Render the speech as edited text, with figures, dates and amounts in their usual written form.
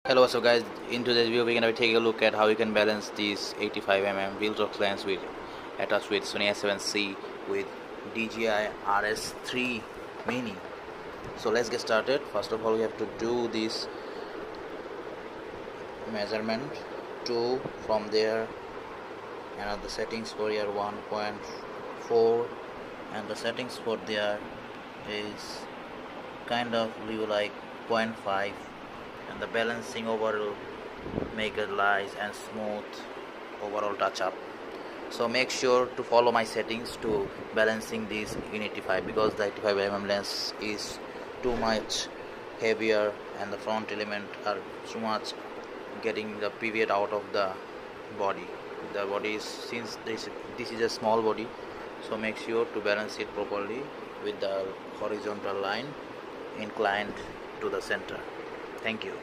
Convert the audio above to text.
Hello, so guys, in today's video we're going to take a look at how you can balance this 85mm viltrox lens with attached with Sony a7c with DJI Rs3 mini. So let's get started. First of all, we have to do this measurement 2. From there, and the settings for here 1.4, and the settings for there is kind of leave like 0.5, and the balancing overall make it nice and smooth overall touch up. So make sure to follow my settings to balancing this in 85, because the 85mm lens is too much heavier and the front element are too much getting the pivot out of the body. The body is, since this is a small body, so make sure to balance it properly with the horizontal line inclined to the center. Thank you.